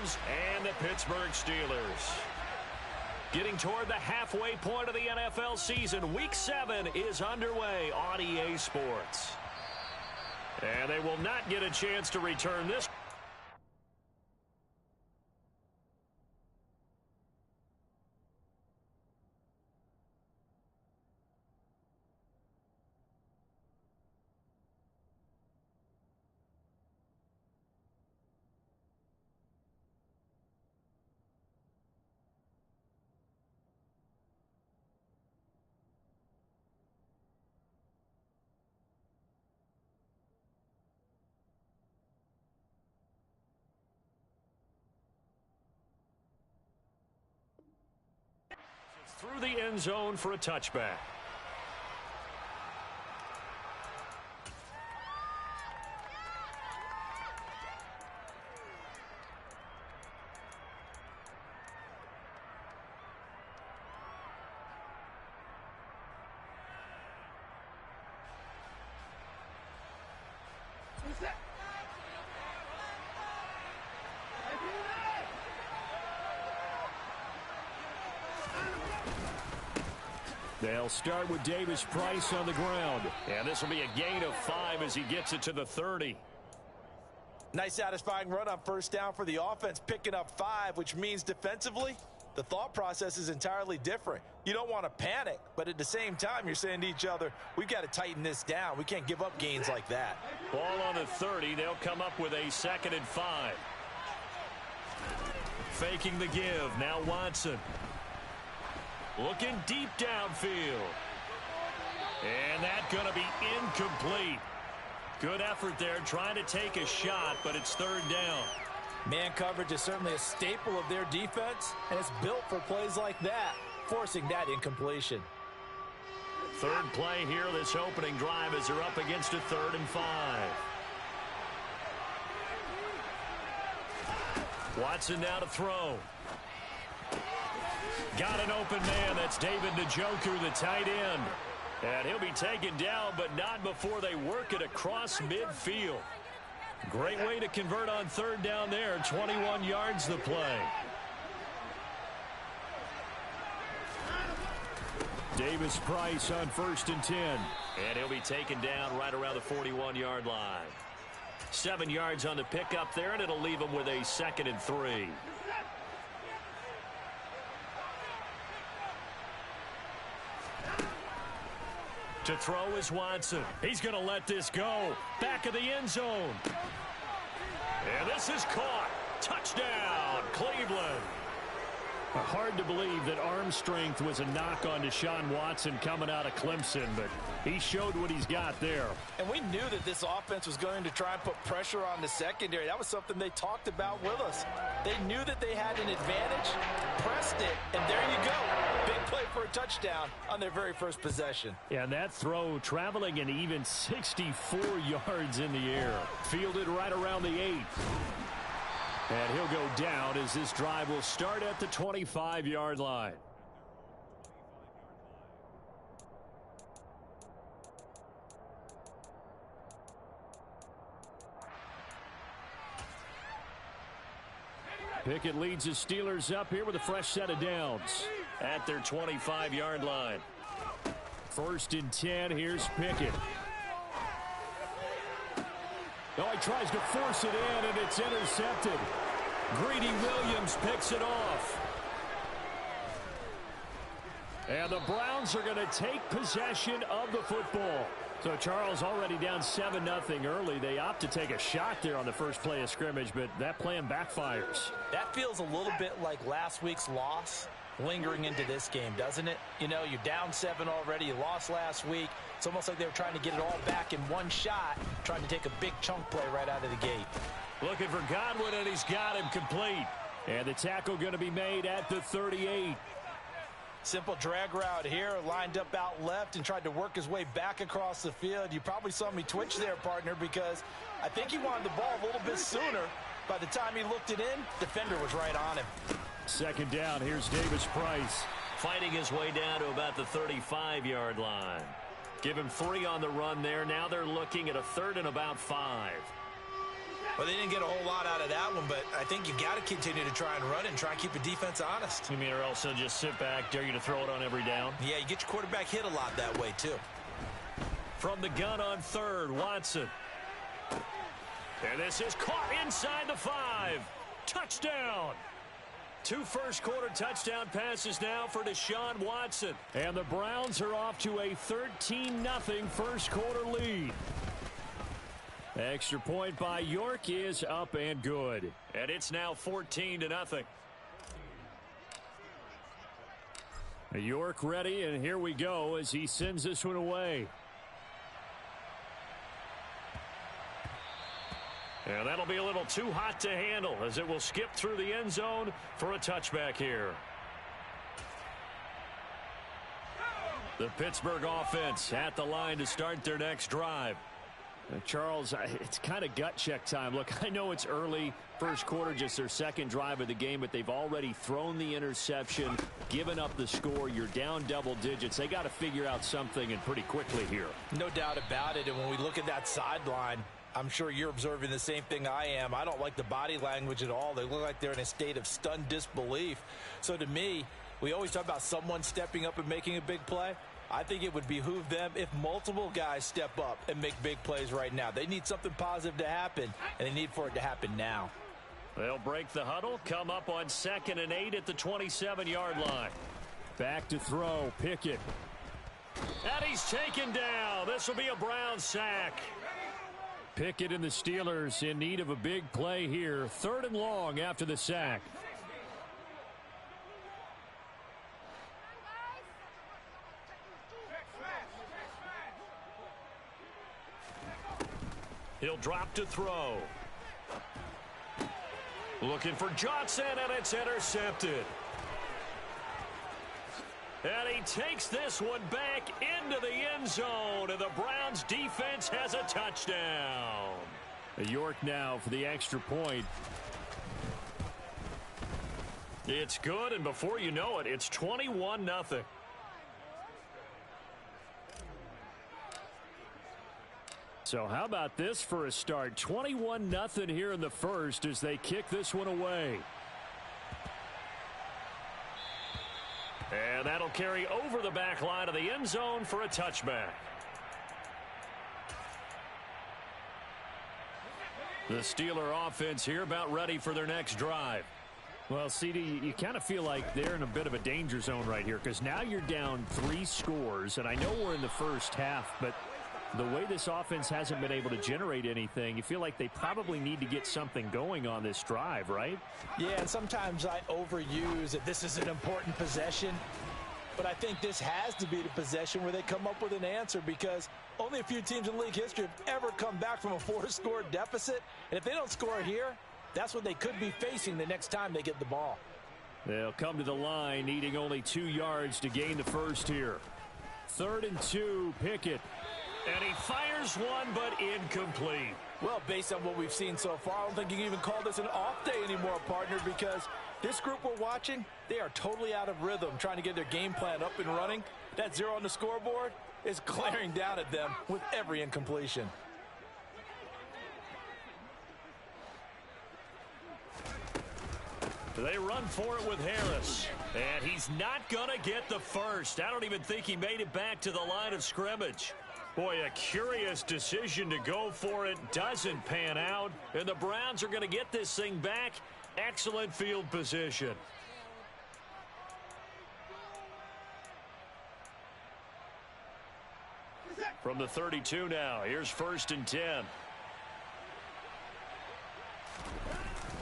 Rams and the Pittsburgh Steelers. Getting toward the halfway point of the NFL season, Week 7 is underway on EA Sports. And they will not get a chance to return this. Through the end zone for a touchback. They'll start with Davis Price on the ground. And this will be a gain of 5 as he gets it to the 30. Nice satisfying run on first down for the offense, picking up 5, which means defensively, the thought process is entirely different. You don't want to panic, but at the same time, you're saying to each other, we've got to tighten this down. We can't give up gains like that. Ball on the 30. They'll come up with a 2nd and 5. Faking the give. Now Watson. Looking deep downfield. And that's going to be incomplete. Good effort there trying to take a shot, but it's 3rd down. Man coverage is certainly a staple of their defense, and it's built for plays like that, forcing that incompletion. 3rd play here this opening drive as they're up against a 3rd and 5. Watson now to throw. Got an open man. That's David Njoku, the tight end. And he'll be taken down, but not before they work it across midfield. Great way to convert on 3rd down there. 21 yards the play. Davis Price on 1st and 10. And he'll be taken down right around the 41-yard line. 7 yards on the pickup there, and it'll leave him with a 2nd and 3. To throw is Watson. He's going to let this go. Back of the end zone. And this is caught. Touchdown, Cleveland. Hard to believe that arm strength was a knock on Deshaun Watson coming out of Clemson, but he showed what he's got there. And we knew that this offense was going to try and put pressure on the secondary. That was something they talked about with us. They knew that they had an advantage, pressed it, and there you go. Big play for a touchdown on their very first possession. And that throw traveling an even 64 yards in the air. Fielded right around the 8. And he'll go down as this drive will start at the 25-yard line. Pickett leads his Steelers up here with a fresh set of downs at their 25-yard line. 1st and 10. Here's Pickett. Oh, he tries to force it in, and it's intercepted. Greedy Williams picks it off. And the Browns are going to take possession of the football. So Charles already down 7-0 early. They opt to take a shot there on the first play of scrimmage, but that plan backfires. That feels a little bit like last week's loss lingering into this game, doesn't it? You know, you're down 7 already. You lost last week. It's almost like they were trying to get it all back in one shot, trying to take a big chunk play right out of the gate. Looking for Godwin, and he's got him complete. And the tackle going to be made at the 38. Simple drag route here, lined up out left and tried to work his way back across the field. You probably saw me twitch there, partner, because I think he wanted the ball a little bit sooner. By the time he looked it in, defender was right on him. 2nd down, here's Davis Price. Fighting his way down to about the 35-yard line. Give him 3 on the run there. Now they're looking at a 3rd and about 5. Well, they didn't get a whole lot out of that one, but I think you've got to continue to try and run and try and keep the defense honest. You mean or else they'll just sit back, dare you to throw it on every down? Yeah, you get your quarterback hit a lot that way, too. From the gun on third, Watson. And this is caught inside the 5. Touchdown. 2 first-quarter touchdown passes now for Deshaun Watson. And the Browns are off to a 13-0 first-quarter lead. Extra point by York is up and good. And it's now 14-0. York ready, and here we go as he sends this one away. And that'll be a little too hot to handle as it will skip through the end zone for a touchback here. The Pittsburgh offense at the line to start their next drive. Charles, it's kind of gut check time. Look, I know it's early, first quarter, just their second drive of the game, but they've already thrown the interception, given up the score. You're down double digits. They got to figure out something, and pretty quickly here. No doubt about it, and when we look at that sideline, I'm sure you're observing the same thing I am. I don't like the body language at all. They look like they're in a state of stunned disbelief. So to me, we always talk about someone stepping up and making a big play. I think it would behoove them if multiple guys step up and make big plays right now. They need something positive to happen, and they need for it to happen now. They'll break the huddle, come up on 2nd and 8 at the 27-yard line. Back to throw, Pickett. And he's taken down. This will be a Brown sack. Pickett and the Steelers in need of a big play here. 3rd and long after the sack. He'll drop to throw. Looking for Johnson, and it's intercepted. And he takes this one back into the end zone, and the Browns defense has a touchdown. York now for the extra point. It's good, and before you know it, it's 21-0. So how about this for a start? 21-0 here in the first as they kick this one away. And that'll carry over the back line of the end zone for a touchback. The Steeler offense here about ready for their next drive. Well, CD, you kind of feel like they're in a bit of a danger zone right here because now you're down 3 scores, and I know we're in the first half, but the way this offense hasn't been able to generate anything, you feel like they probably need to get something going on this drive, right? Yeah, and sometimes I overuse that this is an important possession, but I think this has to be the possession where they come up with an answer because only a few teams in league history have ever come back from a 4-score deficit, and if they don't score here, that's what they could be facing the next time they get the ball. They'll come to the line, needing only 2 yards to gain the first here. 3rd and 2, Pickett. And he fires one, but incomplete. Well, based on what we've seen so far, I don't think you can even call this an off day anymore, partner, because this group we're watching, they are totally out of rhythm, trying to get their game plan up and running. That 0 on the scoreboard is glaring down at them with every incompletion. They run for it with Harris. And he's not going to get the first. I don't even think he made it back to the line of scrimmage. Boy, a curious decision to go for it. Doesn't pan out. And the Browns are going to get this thing back. Excellent field position. From the 32 now, here's 1st and 10.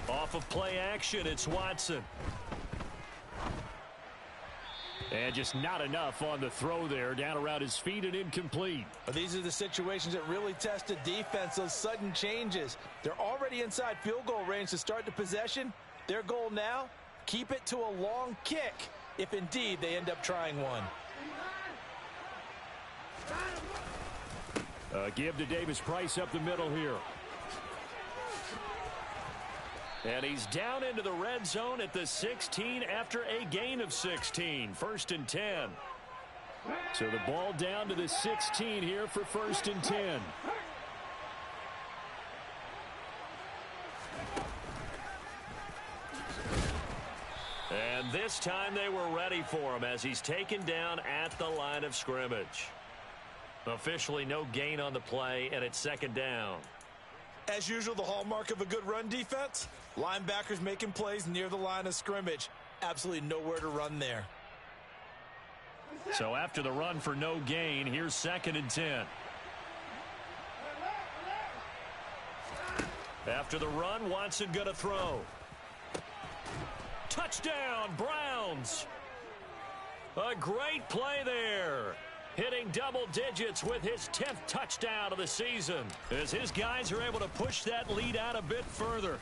Off of play action, it's Watson. And just not enough on the throw there. Down around his feet and incomplete. But these are the situations that really test the defense, those sudden changes. They're already inside field goal range to start the possession. Their goal now, keep it to a long kick, if indeed they end up trying one. Give to Davis-Price up the middle here. And he's down into the red zone at the 16 after a gain of 16. 1st and 10. So the ball down to the 16 here for 1st and 10. And this time they were ready for him as he's taken down at the line of scrimmage. Officially no gain on the play, and it's second down. As usual, the hallmark of a good run defense, linebackers making plays near the line of scrimmage. Absolutely nowhere to run there. So after the run for no gain, here's 2nd and 10. After the run, Watson going to throw. Touchdown, Browns. A great play there. Hitting double digits with his 10th touchdown of the season, as his guys are able to push that lead out a bit further.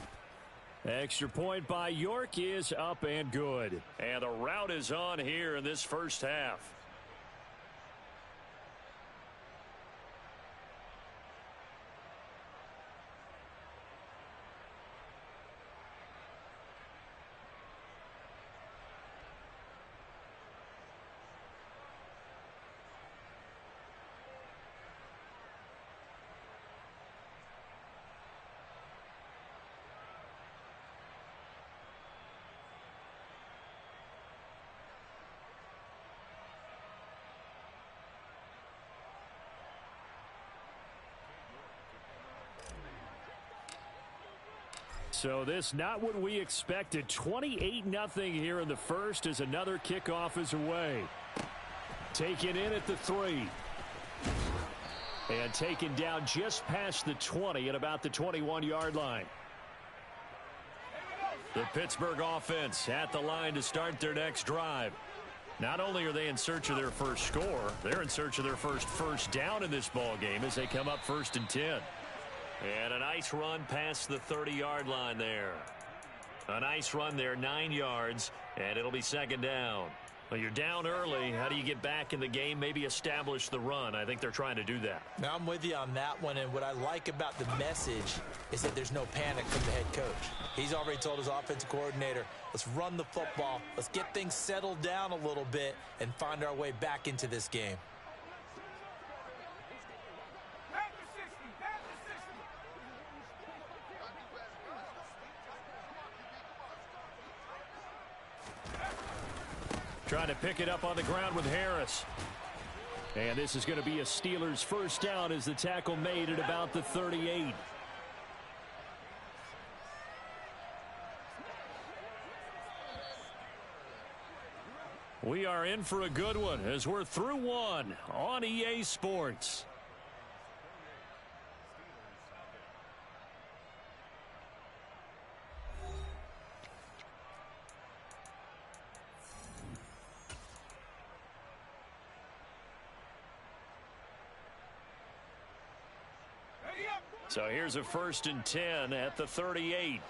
Extra point by York is up and good. And the route is on here in this first half. So this not what we expected. 28-0 here in the first as another kickoff is away. Taken in at the 3. And taken down just past the 20 at about the 21-yard line. The Pittsburgh offense at the line to start their next drive. Not only are they in search of their first score, they're in search of their first down in this ball game as they come up 1st and 10. And a nice run past the 30-yard line there. A nice run there, 9 yards, and it'll be 2nd down. Well, you're down early. How do you get back in the game? Maybe establish the run. I think they're trying to do that. Now, I'm with you on that one, and what I like about the message is that there's no panic from the head coach. He's already told his offensive coordinator, let's run the football, let's get things settled down a little bit and find our way back into this game. Trying to pick it up on the ground with Harris. And this is going to be a Steelers first down as the tackle made at about the 38. We are in for a good one as we're through one on EA Sports. So here's a 1st and 10 at the 38.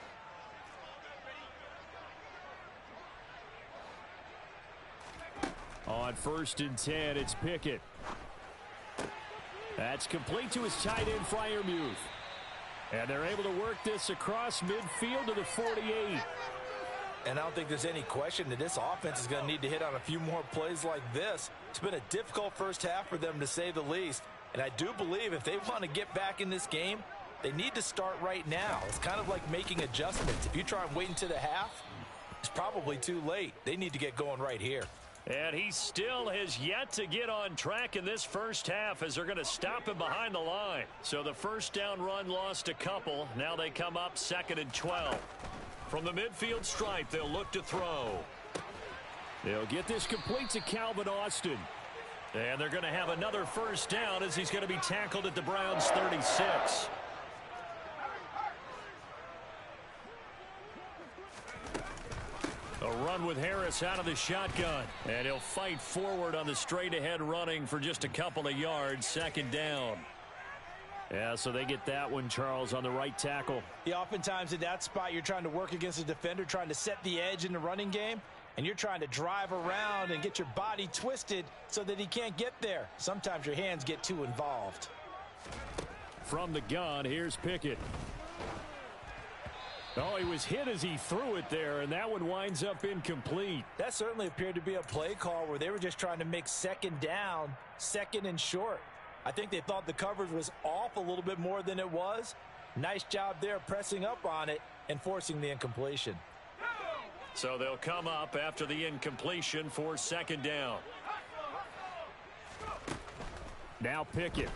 On 1st and 10, it's Pickett. That's complete to his tight end, Freiermuth. And they're able to work this across midfield to the 48. And I don't think there's any question that this offense is going to need to hit on a few more plays like this. It's been a difficult first half for them, to say the least. And I do believe if they want to get back in this game, they need to start right now. It's kind of like making adjustments. If you try and wait until the half, it's probably too late. They need to get going right here. And he still has yet to get on track in this first half as they're going to stop him behind the line. So the first down run lost a couple. Now they come up 2nd and 12. From the midfield stripe, they'll look to throw. They'll get this complete to Calvin Austin. And they're going to have another first down as he's going to be tackled at the Browns' 36. A run with Harris out of the shotgun. And he'll fight forward on the straight-ahead running for just a couple of yards. 2nd down. Yeah, so they get that one, Charles, on the right tackle. Yeah, oftentimes in that spot, you're trying to work against a defender, trying to set the edge in the running game. And you're trying to drive around and get your body twisted so that he can't get there. Sometimes your hands get too involved. From the gun, here's Pickett. Oh, he was hit as he threw it there, and that one winds up incomplete. That certainly appeared to be a play call where they were just trying to make 2nd down, 2nd and short. I think they thought the coverage was off a little bit more than it was. Nice job there pressing up on it and forcing the incompletion. So they'll come up after the incompletion for second down. Now Pickett.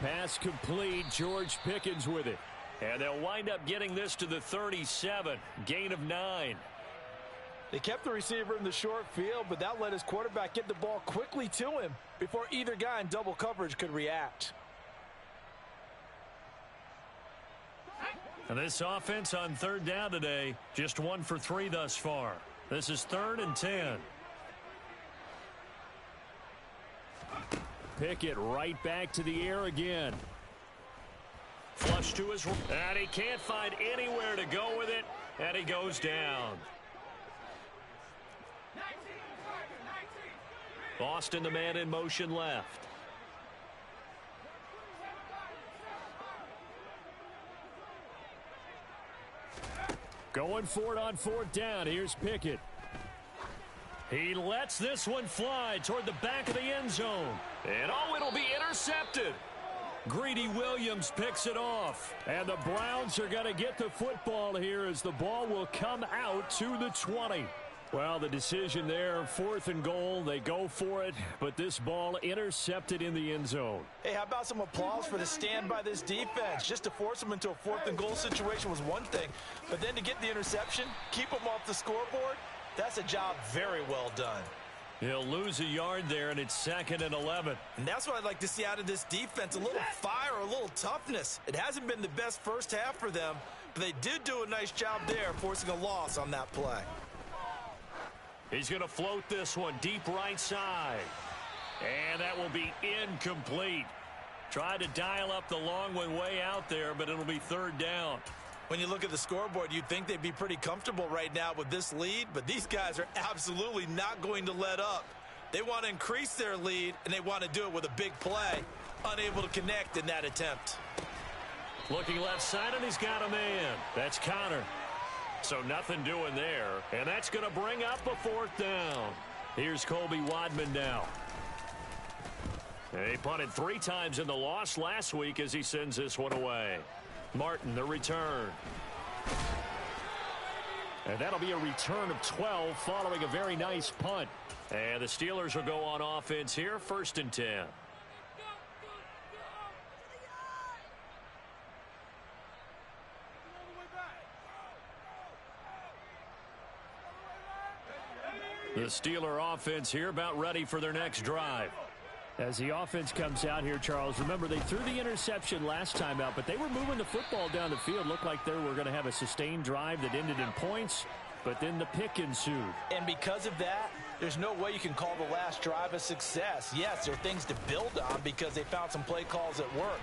Pass complete. George Pickens with it. And they'll wind up getting this to the 37. Gain of 9. They kept the receiver in the short field, but that let his quarterback get the ball quickly to him before either guy in double coverage could react. And this offense on third down today, just 1 for 3 thus far. This is 3rd and 10. Pickett right back to the air again. Flush to his right. And he can't find anywhere to go with it. And he goes down. Boston, the man in motion left. Going for it on 4th down. Here's Pickett. He lets this one fly toward the back of the end zone. And oh, it'll be intercepted. Greedy Williams picks it off. And the Browns are going to get the football here as the ball will come out to the 20. Well, the decision there, 4th and goal. They go for it, but this ball intercepted in the end zone. Hey, how about some applause for the stand by this defense? Just to force them into a 4th and goal situation was one thing, but then to get the interception, keep them off the scoreboard, that's a job very well done. He'll lose a yard there, and it's 2nd and 11. And that's what I'd like to see out of this defense, a little fire, a little toughness. It hasn't been the best first half for them, but they did do a nice job there, forcing a loss on that play. He's going to float this one deep right side. And that will be incomplete. Tried to dial up the long one way out there, but it'll be 3rd down. When you look at the scoreboard, you'd think they'd be pretty comfortable right now with this lead, but these guys are absolutely not going to let up. They want to increase their lead, and they want to do it with a big play. Unable to connect in that attempt. Looking left side, and he's got a man. That's Connor. So nothing doing there, and that's going to bring up a 4th down. Here's Colby Wadman now. He punted 3 times in the loss last week as he sends this one away. Martin, the return. And that'll be a return of 12 following a very nice punt. And the Steelers will go on offense here, 1st and 10. The Steeler offense here about ready for their next drive. As the offense comes out here, Charles, remember they threw the interception last time out, but they were moving the football down the field. Looked like they were going to have a sustained drive that ended in points, but then the pick ensued. And because of that, there's no way you can call the last drive a success. Yes, there are things to build on because they found some play calls that work.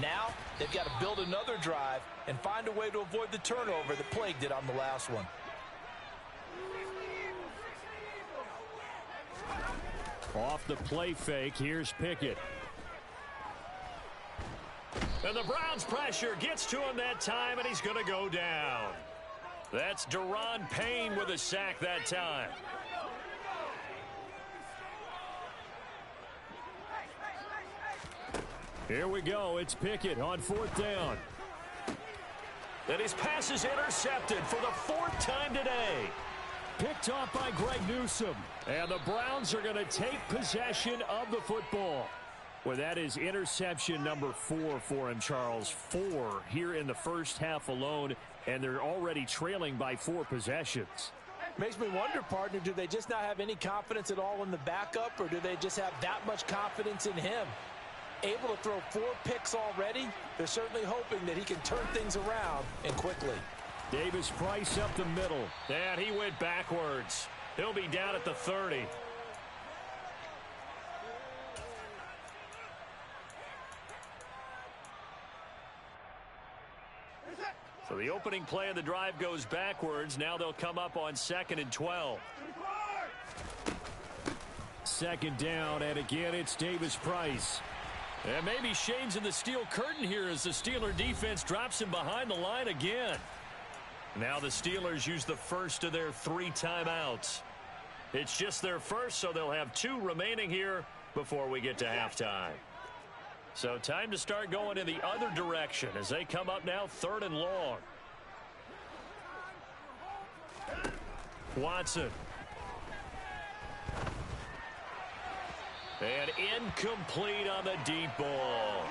Now, they've got to build another drive and find a way to avoid the turnover that plagued it on the last one. Off the play fake, here's Pickett. And the Browns pressure gets to him that time, and he's going to go down. That's Daron Payne with a sack that time. Here we go. It's Pickett on 4th down. And his pass is intercepted for the 4th time today. Picked off by Greg Newsome. And the Browns are going to take possession of the football. Well, that is interception number 4 for him, Charles. 4 here in the first half alone, and they're already trailing by 4 possessions. Makes me wonder, partner, do they just not have any confidence at all in the backup, or do they just have that much confidence in him? Able to throw 4 picks already, they're certainly hoping that he can turn things around and quickly. Davis Price up the middle. And he went backwards. He'll be down at the 30. So the opening play of the drive goes backwards. Now they'll come up on 2nd and 12. 2nd down, and again it's Davis Price. And maybe Shane's in the steel curtain here as the Steeler defense drops him behind the line again. Now the Steelers use the first of their 3 timeouts. It's just their first, so they'll have 2 remaining here before we get to halftime. So time to start going in the other direction as they come up now 3rd and long. Watson. And incomplete on the deep ball.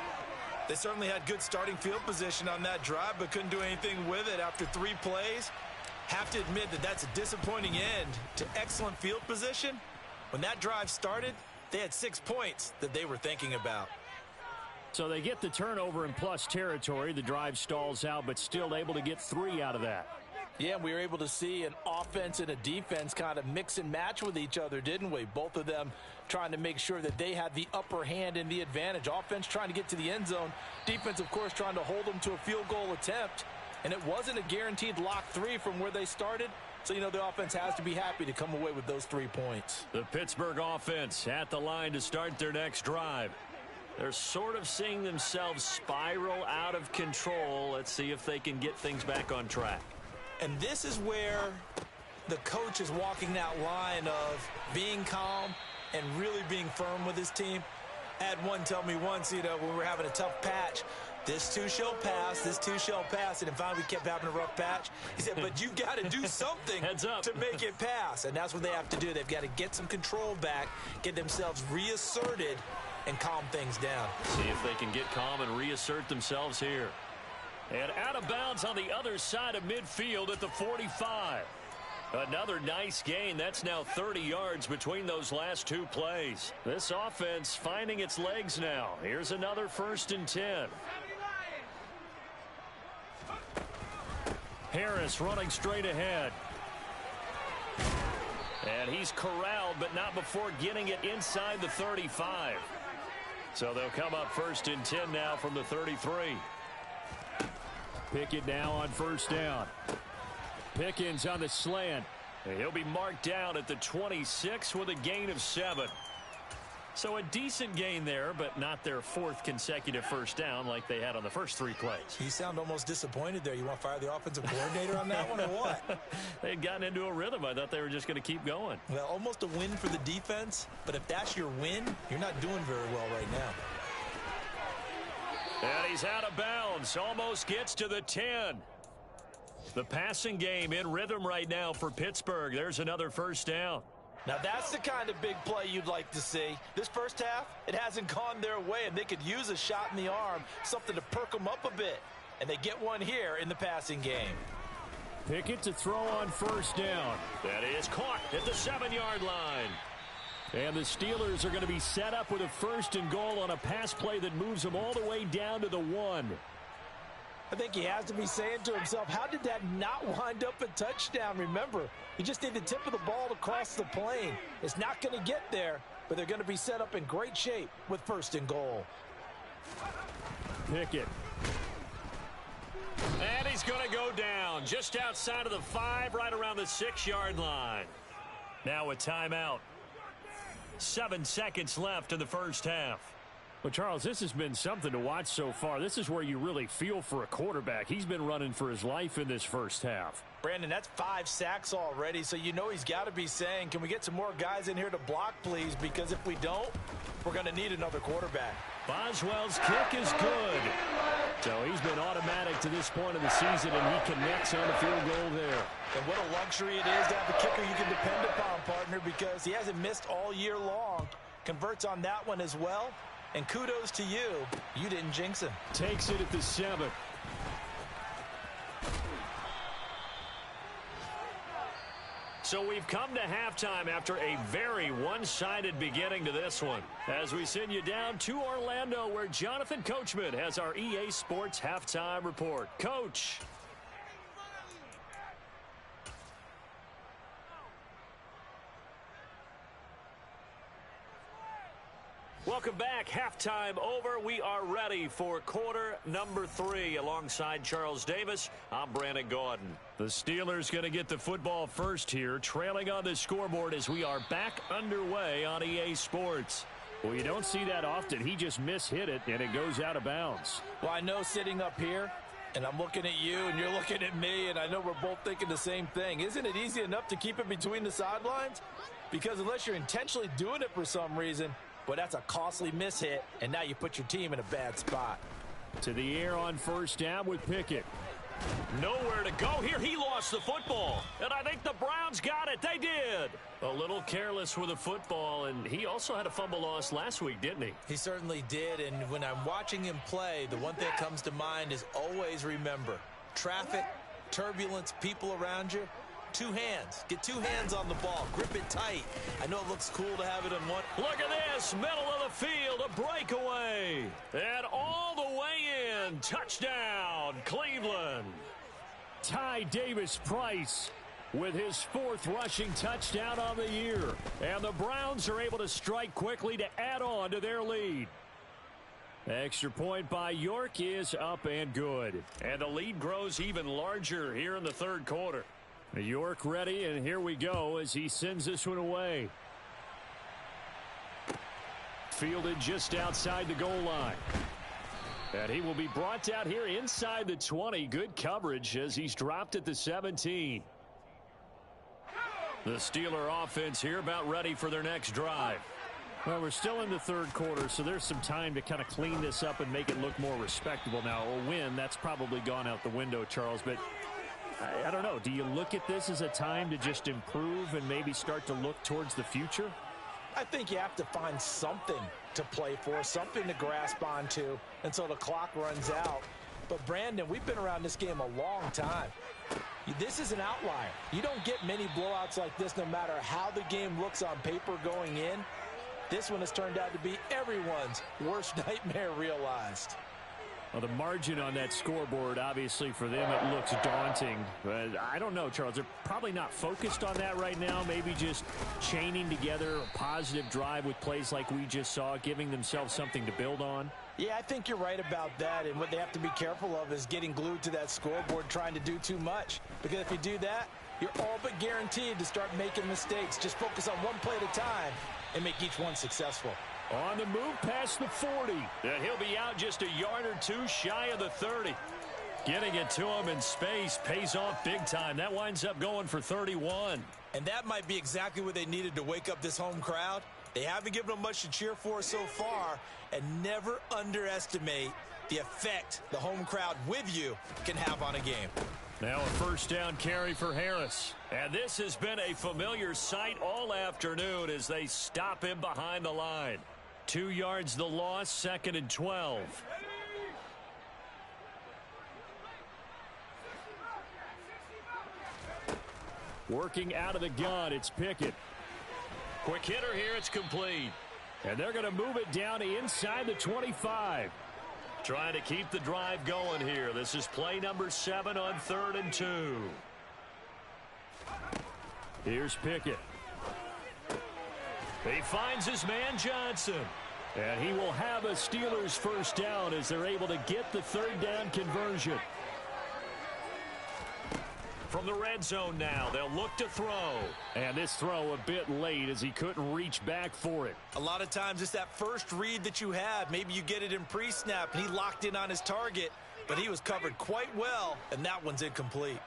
They certainly had good starting field position on that drive, but couldn't do anything with it after 3 plays. Have to admit that that's a disappointing end to excellent field position. When that drive started, they had 6 points that they were thinking about. So they get the turnover in plus territory. The drive stalls out, but still able to get 3 out of that. Yeah, we were able to see an offense and a defense kind of mix and match with each other, didn't we? Both of them trying to make sure that they had the upper hand and the advantage. Offense trying to get to the end zone. Defense, of course, trying to hold them to a field goal attempt. And it wasn't a guaranteed lock 3 from where they started. So, you know, the offense has to be happy to come away with those 3 points. The Pittsburgh offense at the line to start their next drive. They're sort of seeing themselves spiral out of control. Let's see if they can get things back on track. And this is where the coach is walking that line of being calm and really being firm with his team. I had one tell me once, you know, when we were having a tough patch, this too shall pass, this too shall pass. And then finally we kept having a rough patch. He said, but you got to do something to make it pass. And that's what they have to do. They've got to get some control back, get themselves reasserted, and calm things down. See if they can get calm and reassert themselves here. And out of bounds on the other side of midfield at the 45. Another nice gain. That's now 30 yards between those last 2 plays. This offense finding its legs now. Here's another 1st and 10. Harris running straight ahead. And he's corralled, but not before getting it inside the 35. So they'll come up 1st and 10 now from the 33. Pickett now on 1st down. Pickens on the slant. And he'll be marked down at the 26 with a gain of 7. So a decent gain there, but not their 4th consecutive 1st down like they had on the first 3 plays. You sound almost disappointed there. You want to fire the offensive coordinator on that one or what? They had gotten into a rhythm. I thought they were just going to keep going. Well, almost a win for the defense, but if that's your win, you're not doing very well right now. And he's out of bounds. Almost gets to the 10. The passing game in rhythm right now for Pittsburgh. There's another 1st down. Now that's the kind of big play you'd like to see. This first half, it hasn't gone their way, and they could use a shot in the arm, something to perk them up a bit. And they get one here in the passing game. Pickett to throw on 1st down. That is caught at the 7-yard line. And the Steelers are going to be set up with a 1st and goal on a pass play that moves them all the way down to the 1. I think he has to be saying to himself, how did that not wind up a touchdown? Remember, you just need the tip of the ball to cross the plane. It's not going to get there, but they're going to be set up in great shape with 1st and goal. Pickett. And he's going to go down just outside of the 5, right around the 6-yard line. Now a timeout. 7 seconds left in the 1st half. Well, Charles, this has been something to watch so far. This is where you really feel for a quarterback. He's been running for his life in this 1st half. Brandon, that's 5 sacks already, so you know he's got to be saying, can we get some more guys in here to block, please? Because if we don't, we're going to need another quarterback. Boswell's kick is good. So he's been automatic to this point of the season, and he connects on the field goal there. And what a luxury it is to have a kicker you can depend upon, partner, because he hasn't missed all year long. Converts on that one as well. And kudos to you. You didn't jinx him. Takes it at the 7. So we've come to halftime after a very one-sided beginning to this one. As we send you down to Orlando, where Jonathan Coachman has our EA Sports Halftime Report. Coach. Welcome back. Halftime over. We are ready for quarter number 3. Alongside Charles Davis, I'm Brandon Gaudin. The Steelers going to get the football first here, trailing on the scoreboard as we are back underway on EA Sports. Well, you don't see that often. He just mishit it, and it goes out of bounds. Well, I know sitting up here, and I'm looking at you, and you're looking at me, and I know we're both thinking the same thing. Isn't it easy enough to keep it between the sidelines? Because unless you're intentionally doing it for some reason, well, that's a costly mishit, and now you put your team in a bad spot. To the air on 1st down with Pickett. Nowhere to go here. He lost the football. And I think the Browns got it. They did. A little careless with the football, and he also had a fumble loss last week, didn't he? He certainly did, and when I'm watching him play, the one thing that comes to mind is always remember, traffic, turbulence, people around you, two hands. Get two hands on the ball. Grip it tight. I know it looks cool to have it in one. Look at this. Middle of the field. A breakaway. And all the way in. Touchdown, Cleveland. Ty Davis-Price with his fourth rushing touchdown on the year. And the Browns are able to strike quickly to add on to their lead. Extra point by York is up and good. And the lead grows even larger here in the third quarter. York ready, and here we go as he sends this one away. Fielded just outside the goal line. And he will be brought out here inside the 20. Good coverage as he's dropped at the 17. The Steeler offense here about ready for their next drive. Well, we're still in the third quarter, so there's some time to kind of clean this up and make it look more respectable. Now, a win, that's probably gone out the window, Charles, but I don't know. Do you look at this as a time to just improve and maybe start to look towards the future? I think you have to find something to play for, something to grasp onto until the clock runs out. But, Brandon, we've been around this game a long time. This is an outlier. You don't get many blowouts like this no matter how the game looks on paper going in. This one has turned out to be everyone's worst nightmare realized. Well, the margin on that scoreboard, obviously, for them, it looks daunting. But I don't know, Charles. They're probably not focused on that right now. Maybe just chaining together a positive drive with plays like we just saw, giving themselves something to build on. Yeah, I think you're right about that. And what they have to be careful of is getting glued to that scoreboard trying to do too much. Because if you do that, you're all but guaranteed to start making mistakes. Just focus on one play at a time and make each one successful. On the move past the 40. And he'll be out just a yard or two shy of the 30. Getting it to him in space pays off big time. That winds up going for 31. And that might be exactly what they needed to wake up this home crowd. They haven't given them much to cheer for so far. And never underestimate the effect the home crowd with you can have on a game. Now a first down carry for Harris. And this has been a familiar sight all afternoon as they stop him behind the line. 2 yards the loss, 2nd and 12. Working out of the gun, it's Pickett. Quick hitter here, it's complete. And they're going to move it down to inside the 25. Trying to keep the drive going here. This is play number 7 on 3rd and 2. Here's Pickett. He finds his man Johnson. And he will have a Steelers first down as they're able to get the 3rd down conversion. From the red zone now, they'll look to throw. And this throw a bit late as he couldn't reach back for it. A lot of times it's that first read that you have. Maybe you get it in pre-snap and he locked in on his target, but he was covered quite well, and that one's incomplete.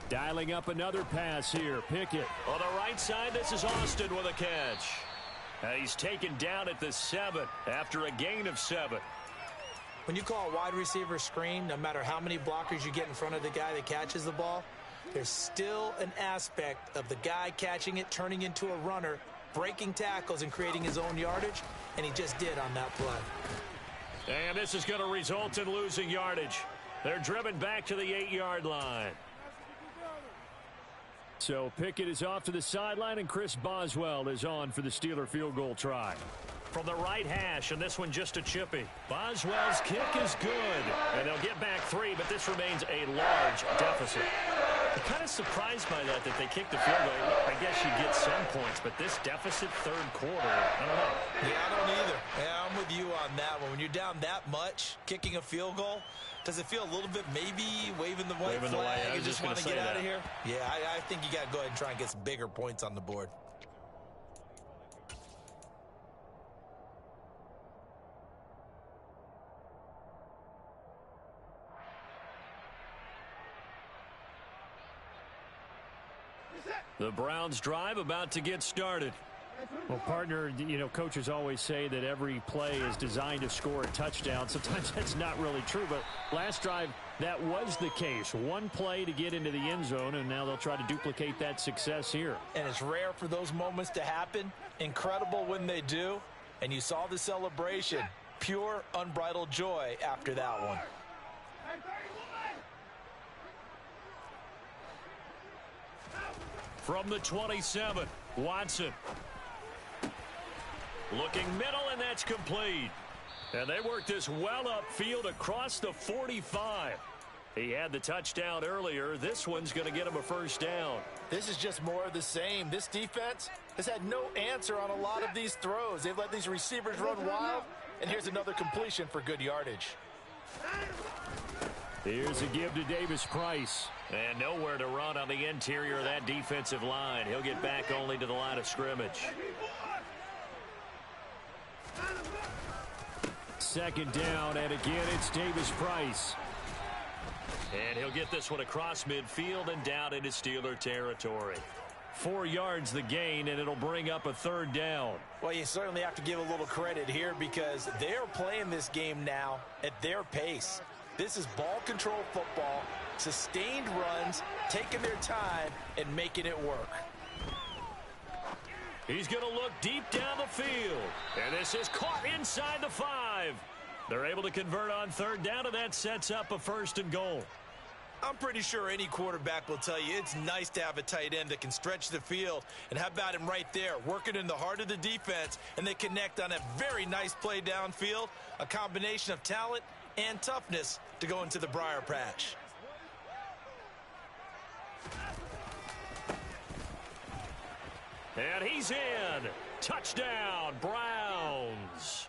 Dialing up another pass here. Pickett. On the right side, this is Austin with a catch. He's taken down at the 7 after a gain of 7. When you call a wide receiver screen, no matter how many blockers you get in front of the guy that catches the ball, there's still an aspect of the guy catching it, turning into a runner, breaking tackles and creating his own yardage, and he just did on that play. And this is going to result in losing yardage. They're driven back to the 8-yard line. So Pickett is off to the sideline, and Chris Boswell is on for the Steeler field goal try. From the right hash, and this one just a chippy. Boswell's kick is good. And they'll get back 3, but this remains a large deficit. I'm kind of surprised by that they kicked the field goal. I guess you get some points, but this deficit 3rd quarter, I don't know. Yeah, I don't either. Yeah, I'm with you on that one. When you're down that much, kicking a field goal, does it feel a little bit maybe waving the white flag and just want to get out of here? Yeah, I think you got to go ahead and try and get some bigger points on the board. The Browns drive about to get started. Well, partner, coaches always say that every play is designed to score a touchdown. Sometimes that's not really true, but last drive, that was the case. One play to get into the end zone, and now they'll try to duplicate that success here. And it's rare for those moments to happen. Incredible when they do. And you saw the celebration. Pure, unbridled joy after that one. From the 27, Watson. Looking middle, and that's complete. And they worked this well upfield across the 45. He had the touchdown earlier. This one's going to get him a first down. This is just more of the same. This defense has had no answer on a lot of these throws. They've let these receivers run wild, and here's another completion for good yardage. Here's a give to Davis Price. And nowhere to run on the interior of that defensive line. He'll get back only to the line of scrimmage. Second down, and again it's Davis Price. And he'll get this one across midfield and down into Steeler territory. 4 yards the gain, and it'll bring up a third down. Well, you certainly have to give a little credit here because they're playing this game now at their pace. This is ball control football, sustained runs, taking their time, and making it work. He's going to look deep down the field. And this is caught inside the 5. They're able to convert on third down, and that sets up a first and goal. I'm pretty sure any quarterback will tell you it's nice to have a tight end that can stretch the field. And how about him right there, working in the heart of the defense, and they connect on a very nice play downfield, a combination of talent and toughness to go into the briar patch. And he's in. Touchdown, Browns.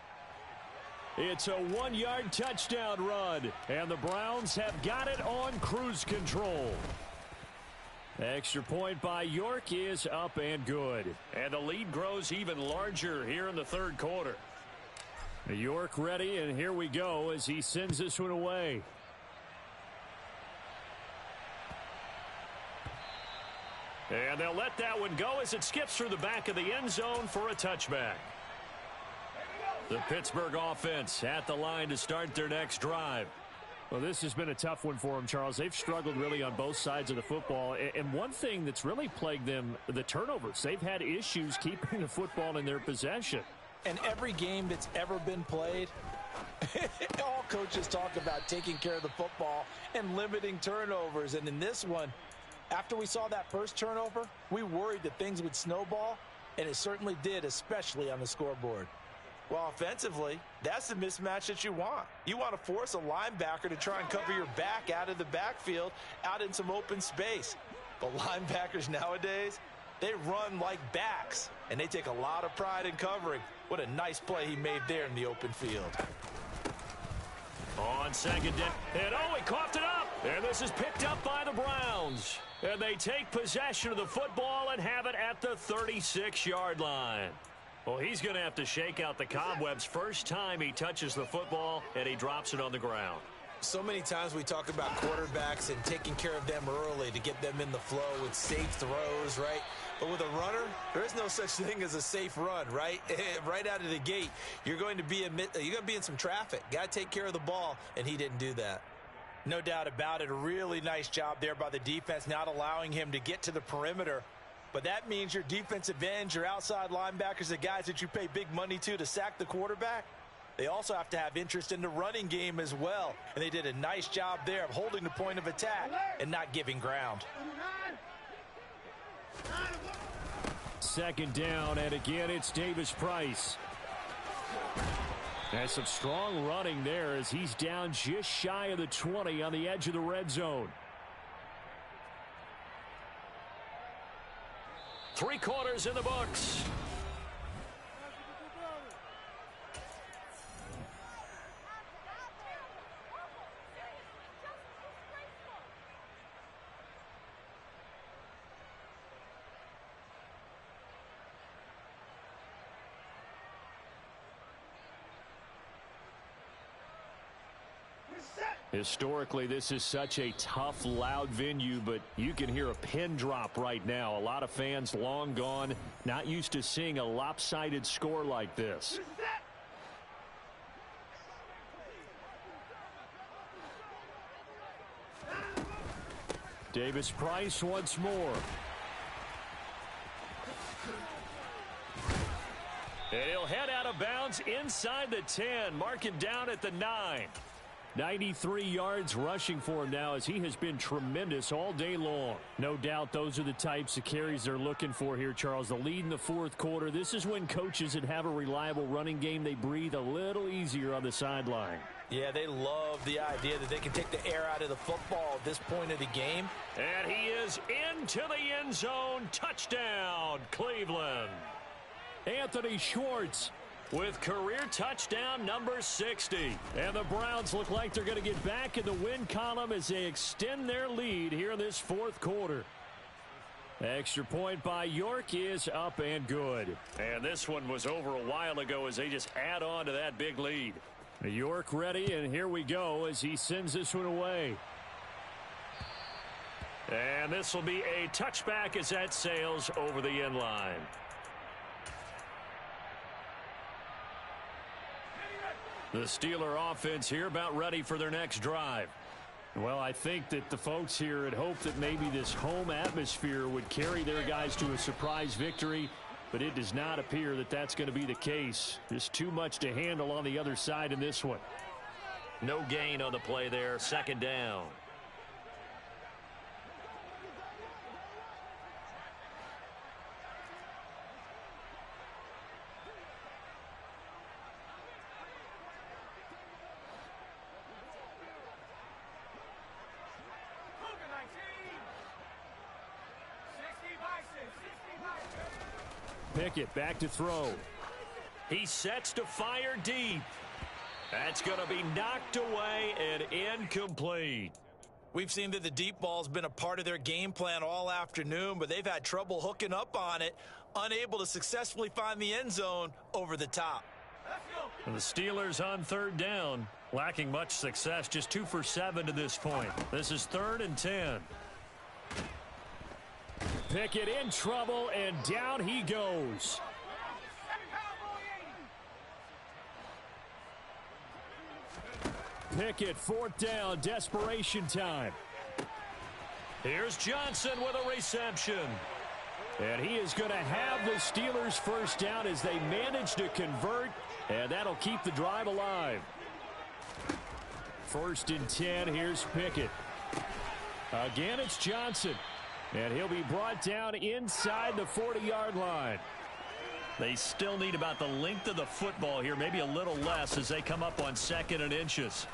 It's a 1-yard touchdown run, and the Browns have got it on cruise control. Extra point by York is up and good. And the lead grows even larger here in the third quarter. York ready, and here we go as he sends this one away. And they'll let that one go as it skips through the back of the end zone for a touchback. The Pittsburgh offense at the line to start their next drive. Well, this has been a tough one for them, Charles. They've struggled really on both sides of the football. And one thing that's really plagued them, the turnovers. They've had issues keeping the football in their possession. And every game that's ever been played, all coaches talk about taking care of the football and limiting turnovers. And in this one, after we saw that first turnover, we worried that things would snowball, and it certainly did, especially on the scoreboard. Well, offensively, that's the mismatch that you want. You want to force a linebacker to try and cover your back out of the backfield, out in some open space. But linebackers nowadays, they run like backs, and they take a lot of pride in covering. What a nice play he made there in the open field. On second down, and he coughed it up. And this is picked up by the Browns. And they take possession of the football and have it at the 36-yard line. Well, he's going to have to shake out the cobwebs first time he touches the football, and he drops it on the ground. So many times we talk about quarterbacks and taking care of them early to get them in the flow with safe throws, right? But with a runner, there is no such thing as a safe run, right? Right out of the gate, you're going to be in some traffic. Got to take care of the ball, and he didn't do that. No doubt about it. A really nice job there by the defense, not allowing him to get to the perimeter. But that means your defensive ends, your outside linebackers, the guys that you pay big money to sack the quarterback, they also have to have interest in the running game as well. And they did a nice job there of holding the point of attack and not giving ground. Second down, and again it's Davis Price. Has some strong running there as he's down just shy of the 20 on the edge of the red zone. 3 quarters in the books. Set. Historically, this is such a tough, loud venue, but you can hear a pin drop right now. A lot of fans long gone, not used to seeing a lopsided score like this. Davis-Price once more. And he'll head out of bounds inside the 10, marking down at the 9. 93 yards rushing for him now as he has been tremendous all day long. No doubt those are the types of carries they're looking for here, Charles. The lead in the fourth quarter. This is when coaches that have a reliable running game, they breathe a little easier on the sideline. Yeah, they love the idea that they can take the air out of the football at this point of the game. And he is into the end zone. Touchdown, Cleveland. Anthony Schwartz with career touchdown number 60. And the Browns look like they're going to get back in the win column as they extend their lead here in this fourth quarter. Extra point by York is up and good. And this one was over a while ago as they just add on to that big lead. York ready, and here we go as he sends this one away. And this will be a touchback as that sails over the end line. The Steeler offense here about ready for their next drive. Well, I think that the folks here had hoped that maybe this home atmosphere would carry their guys to a surprise victory, but it does not appear that that's going to be the case. There's too much to handle on the other side in this one. No gain on the play there, second down. Pickett back to throw. He sets to fire deep. That's going to be knocked away and incomplete. We've seen that the deep ball's been a part of their game plan all afternoon, but they've had trouble hooking up on it, unable to successfully find the end zone over the top. And the Steelers on third down, lacking much success, just 2 for 7 to this point. This is 3rd and 10. Pickett in trouble, and down he goes. Pickett, 4th down, desperation time. Here's Johnson with a reception. And he is going to have the Steelers' first down as they manage to convert, and that'll keep the drive alive. 1st and 10, here's Pickett. Again, it's Johnson. And he'll be brought down inside the 40-yard line. They still need about the length of the football here, maybe a little less as they come up on 2nd and inches.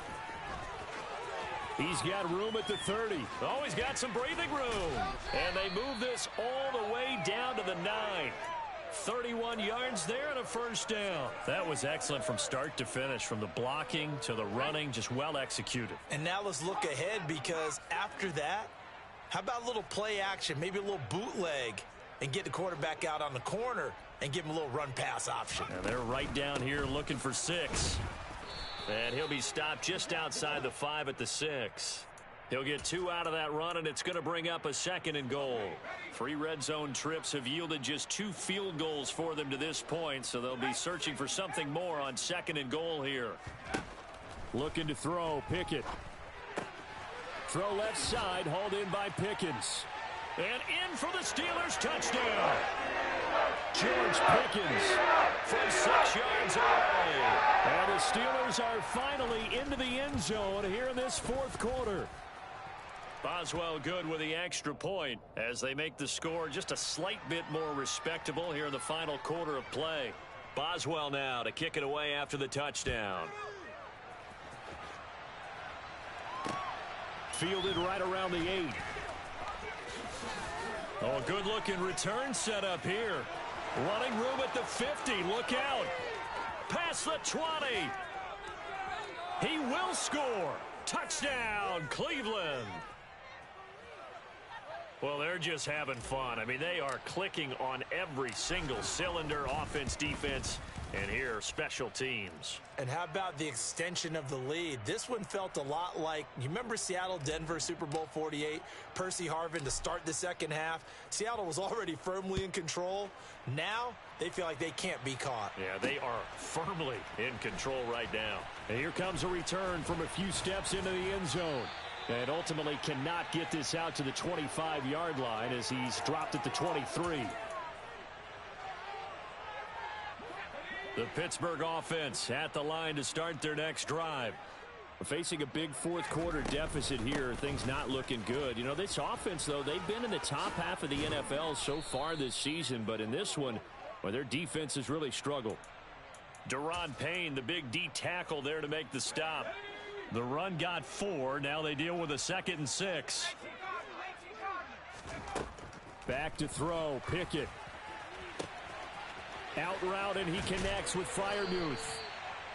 He's got room at the 30. Oh, he's got some breathing room. And they move this all the way down to the 9. 31 yards there and a first down. That was excellent from start to finish, from the blocking to the running, just well executed. And now let's look ahead, because after that, how about a little play action, maybe a little bootleg, and get the quarterback out on the corner and give him a little run-pass option. And they're right down here looking for 6. And he'll be stopped just outside the 5 at the 6. He'll get 2 out of that run, and it's going to bring up a 2nd and goal. 3 red zone trips have yielded just 2 field goals for them to this point, so they'll be searching for something more on 2nd and goal here. Looking to throw, Pickett. Throw left side, hauled in by Pickens. And in for the Steelers, touchdown. George Pickens from 6 yards away. And the Steelers are finally into the end zone here in this fourth quarter. Boswell good with the extra point as they make the score just a slight bit more respectable here in the final quarter of play. Boswell now to kick it away after the touchdown. Fielded right around the 8. Oh, good-looking return set up here. Running room at the 50. Look out. Past the 20. He will score. Touchdown, Cleveland. Well, they're just having fun. I mean, they are clicking on every single cylinder, offense, defense, and here, special teams. And how about the extension of the lead? This one felt a lot like, you remember Seattle-Denver Super Bowl 48? Percy Harvin to start the second half. Seattle was already firmly in control. Now, they feel like they can't be caught. Yeah, they are firmly in control right now. And here comes a return from a few steps into the end zone. And ultimately cannot get this out to the 25-yard line as he's dropped at the 23. The Pittsburgh offense at the line to start their next drive. Facing a big fourth quarter deficit here, things not looking good. You know, this offense, though, they've been in the top half of the NFL so far this season, but in this one, well, their defense has really struggled. Daron Payne, the big D tackle there to make the stop. The run got 4. Now they deal with a 2nd and 6. Back to throw. Pickett. Out route, and he connects with Freiermuth.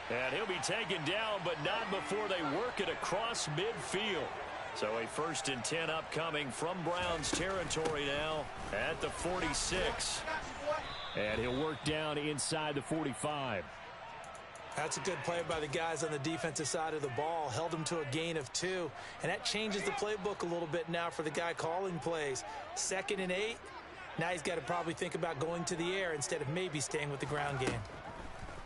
And he'll be taken down, but not before they work it across midfield. So a 1st and 10 upcoming from Browns territory now at the 46. And he'll work down inside the 45. That's a good play by the guys on the defensive side of the ball. Held them to a gain of 2. And that changes the playbook a little bit now for the guy calling plays. 2nd and 8. Now he's got to probably think about going to the air instead of maybe staying with the ground game.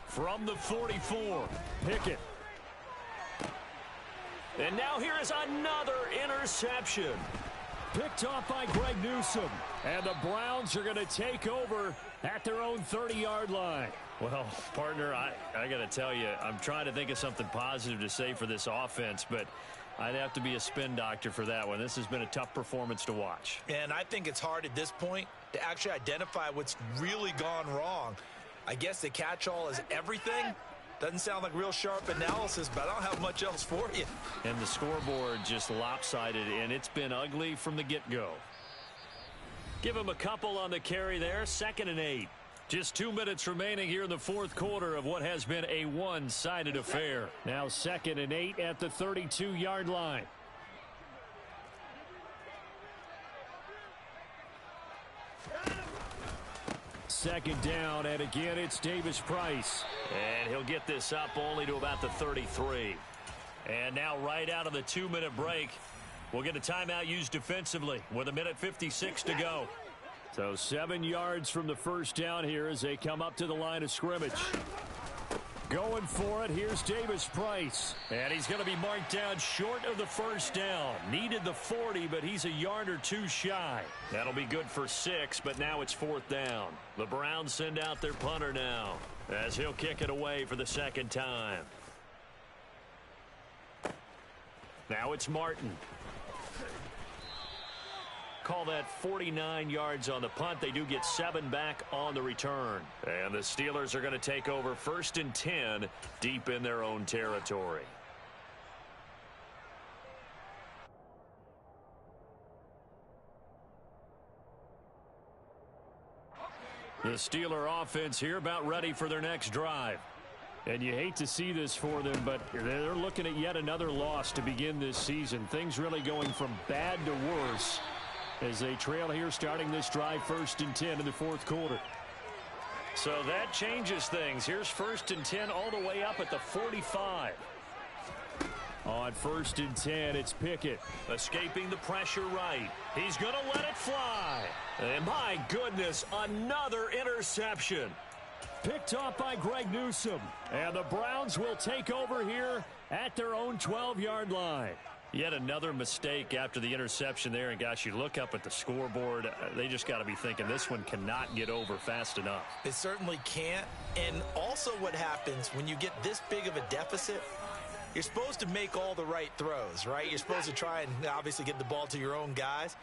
From the 44, Pickett. And now here is another interception. Picked off by Greg Newsome. And the Browns are going to take over at their own 30-yard line. Well, partner, I got to tell you, I'm trying to think of something positive to say for this offense, but I'd have to be a spin doctor for that one. This has been a tough performance to watch. And I think it's hard at this point to actually identify what's really gone wrong. I guess the catch-all is everything. Doesn't sound like real sharp analysis, but I don't have much else for you. And the scoreboard just lopsided, and it's been ugly from the get-go. Give him a couple on the carry there. 2nd and 8. Just 2 minutes remaining here in the fourth quarter of what has been a one-sided affair. Now 2nd and 8 at the 32-yard line. Second down, and again it's Davis Price. And he'll get this up only to about the 33. And now right out of the 2-minute break, we'll get a timeout used defensively with 1:56 to go. So 7 yards from the first down here as they come up to the line of scrimmage. Going for it, here's Davis Price. And he's going to be marked down short of the first down. Needed the 40, but he's a yard or 2 shy. That'll be good for 6, but now it's 4th down. The Browns send out their punter now as he'll kick it away for the 2nd time. Now it's Martin. Call that 49 yards on the punt. They do get 7 back on the return. And the Steelers are going to take over 1st and 10 deep in their own territory. The Steeler offense here about ready for their next drive. And you hate to see this for them, but they're looking at yet another loss to begin this season. Things really going from bad to worse as they trail here starting this drive 1st and 10 in the fourth quarter. So that changes things. Here's 1st and 10 all the way up at the 45. On 1st and 10, it's Pickett. Escaping the pressure right. He's going to let it fly. And my goodness, another interception. Picked off by Greg Newsome. And the Browns will take over here at their own 12-yard line. Yet another mistake after the interception there. And, gosh, you look up at the scoreboard. They just got to be thinking this one cannot get over fast enough. It certainly can't. And also what happens when you get this big of a deficit, you're supposed to make all the right throws, right? You're supposed to try and obviously get the ball to your own guys.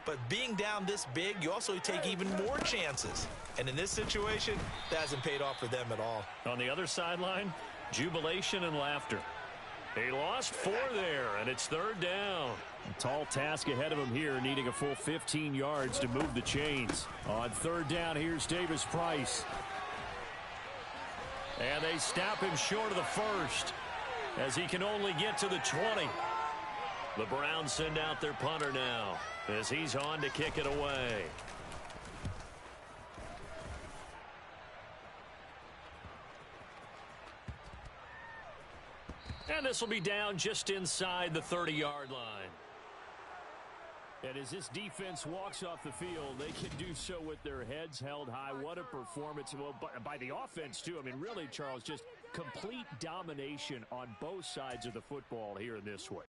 But being down this big, you also take even more chances. And in this situation, that hasn't paid off for them at all. On the other sideline, jubilation and laughter. He lost 4 there, and it's 3rd down. A tall task ahead of him here, needing a full 15 yards to move the chains. On 3rd down, here's Davis Price. And they stop him short of the first as he can only get to the 20. The Browns send out their punter now as he's on to kick it away. And this will be down just inside the 30-yard line. And as this defense walks off the field, they can do so with their heads held high. What a performance. Well, by the offense, too. I mean, really, Charles, just complete domination on both sides of the football here in this one.